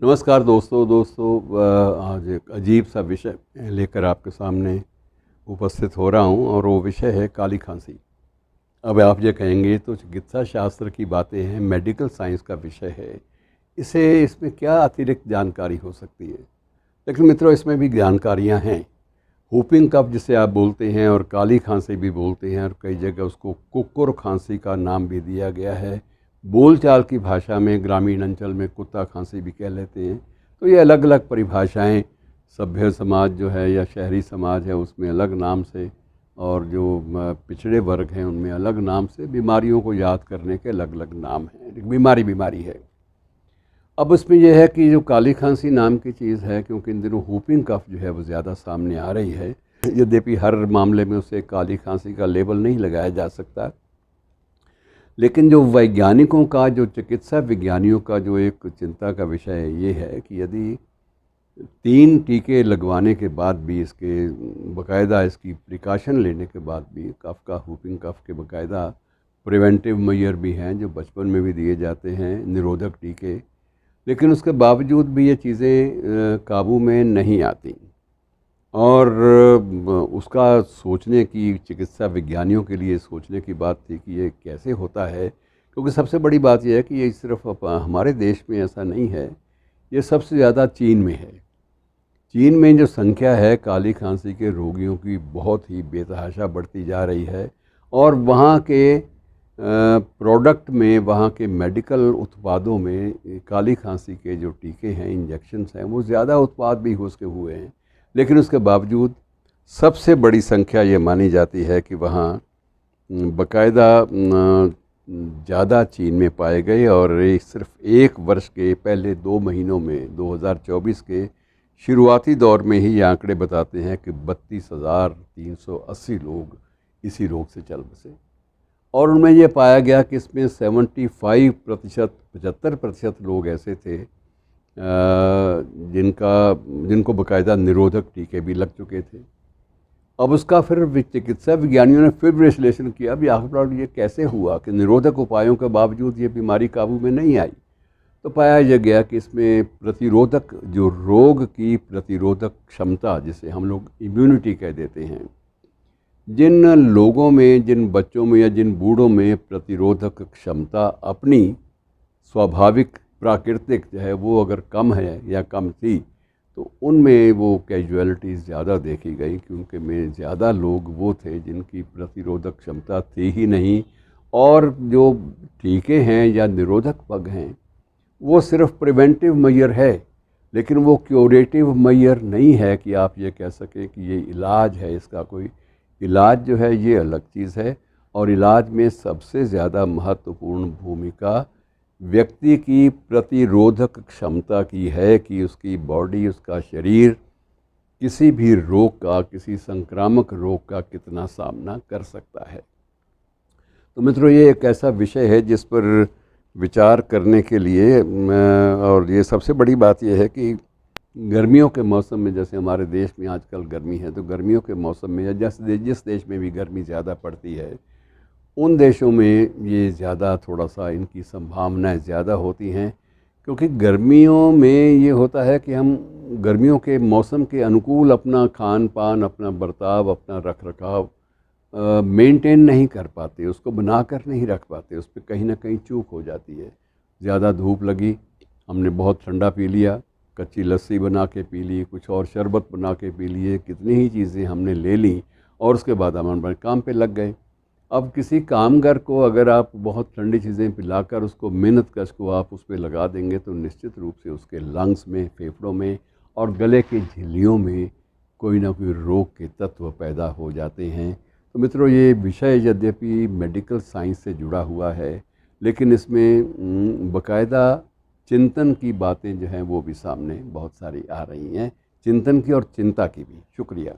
नमस्कार दोस्तों आज एक अजीब सा विषय लेकर आपके सामने उपस्थित हो रहा हूं और वो विषय है काली खांसी। अब आप ये कहेंगे तो चिकित्सा शास्त्र की बातें हैं, मेडिकल साइंस का विषय है, इसमें क्या अतिरिक्त जानकारी हो सकती है। लेकिन मित्रों, इसमें भी जानकारियां हैं। हुपिंग कफ जिसे आप बोलते हैं और काली खांसी भी बोलते हैं, और कई जगह उसको कुकुर खांसी का नाम भी दिया गया है। बोलचाल की भाषा में ग्रामीण अंचल में कुत्ता खांसी भी कह लेते हैं। तो ये अलग अलग परिभाषाएं, सभ्य समाज जो है या शहरी समाज है उसमें अलग नाम से, और जो पिछड़े वर्ग हैं उनमें अलग नाम से, बीमारियों को याद करने के अलग अलग नाम हैं। बीमारी बीमारी है। अब उसमें यह है कि जो काली खांसी नाम की चीज़ है, क्योंकि इन दिनों हुपिंग कफ जो है वो ज़्यादा सामने आ रही है, यद्यपि हर मामले में उसे काली खांसी का लेबल नहीं लगाया जा सकता, लेकिन जो वैज्ञानिकों का, जो चिकित्सा विज्ञानियों का जो एक चिंता का विषय ये है कि यदि 3 टीके लगवाने के बाद भी, इसके बाकायदा इसकी प्रिकॉशन लेने के बाद भी, कफ का, हुपिंग कफ के बाकायदा प्रिवेंटिव मेजर भी हैं जो बचपन में भी दिए जाते हैं, निरोधक टीके, लेकिन उसके बावजूद भी ये चीज़ें काबू में नहीं आती। और उसका सोचने की, चिकित्सा विज्ञानियों के लिए सोचने की बात थी कि ये कैसे होता है, क्योंकि सबसे बड़ी बात यह है कि ये सिर्फ हमारे देश में ऐसा नहीं है, ये सबसे ज़्यादा चीन में है। चीन में जो संख्या है काली खांसी के रोगियों की बहुत ही बेतहाशा बढ़ती जा रही है, और वहाँ के प्रोडक्ट में, वहाँ के मेडिकल उत्पादों में काली खांसी के जो टीके हैं, इंजेक्शन्स हैं, वो ज़्यादा उत्पाद भी उसके हुए हैं। लेकिन उसके बावजूद सबसे बड़ी संख्या ये मानी जाती है कि वहाँ बाकायदा ज़्यादा चीन में पाए गए। और सिर्फ 1 वर्ष के पहले 2 महीनों में, 2024 के शुरुआती दौर में ही ये आंकड़े बताते हैं कि 32,380 लोग इसी रोग से चल बसे। और उनमें ये पाया गया कि इसमें 75%, 75% लोग ऐसे थे जिनको बाकायदा निरोधक टीके भी लग चुके थे। अब उसका फिर चिकित्सा विज्ञानियों ने फिर विश्लेषण किया भी आखिर ये कैसे हुआ कि निरोधक उपायों के बावजूद ये बीमारी काबू में नहीं आई। तो पाया यह गया कि इसमें प्रतिरोधक, जो रोग की प्रतिरोधक क्षमता, जिसे हम लोग इम्यूनिटी कह देते हैं, जिन लोगों में, जिन बच्चों में या जिन बूढ़ों में प्रतिरोधक क्षमता अपनी स्वाभाविक, प्राकृतिक जो है वो अगर कम है या कम थी, तो उनमें वो कैजुअलिटीज़ ज़्यादा देखी गई, क्योंकि में ज़्यादा लोग वो थे जिनकी प्रतिरोधक क्षमता थी ही नहीं। और जो टीके हैं या निरोधक पग हैं वो सिर्फ प्रिवेंटिव मेजर है, लेकिन वो क्यूरेटिव मेजर नहीं है कि आप ये कह सकें कि ये इलाज है। इसका कोई इलाज जो है ये अलग चीज़ है, और इलाज में सबसे ज़्यादा महत्वपूर्ण भूमिका व्यक्ति की प्रतिरोधक क्षमता की है कि उसकी बॉडी, उसका शरीर किसी भी रोग का, किसी संक्रामक रोग का कितना सामना कर सकता है। तो मित्रों, ये एक ऐसा विषय है जिस पर विचार करने के लिए, और ये सबसे बड़ी बात यह है कि गर्मियों के मौसम में, जैसे हमारे देश में आजकल गर्मी है, तो गर्मियों के मौसम में या जिस देश में भी गर्मी ज़्यादा पड़ती है, उन देशों में ये ज़्यादा, थोड़ा सा इनकी संभावनाएं ज़्यादा होती हैं, क्योंकि गर्मियों में ये होता है कि हम गर्मियों के मौसम के अनुकूल अपना खान पान, अपना बर्ताव, अपना रख रखाव मेंटेन नहीं कर पाते, उसको बना कर नहीं रख पाते, उस पर कहीं ना कहीं चूक हो जाती है। ज़्यादा धूप लगी, हमने बहुत ठंडा पी लिया, कच्ची लस्सी बना के पी ली, कुछ और शरबत बना के पी लिए, कितनी ही चीज़ें हमने ले ली, और उसके बाद हम अपने काम पे लग गए। अब किसी कामगार को अगर आप बहुत ठंडी चीज़ें पिलाकर उसको मेहनत कश को आप उस पर लगा देंगे, तो निश्चित रूप से उसके लंग्स में, फेफड़ों में और गले की झिल्लियों में कोई ना कोई रोग के तत्व पैदा हो जाते हैं। तो मित्रों, ये विषय यद्यपि मेडिकल साइंस से जुड़ा हुआ है, लेकिन इसमें बाकायदा चिंतन की बातें जो हैं वो भी सामने बहुत सारी आ रही हैं, चिंतन की और चिंता की भी। शुक्रिया।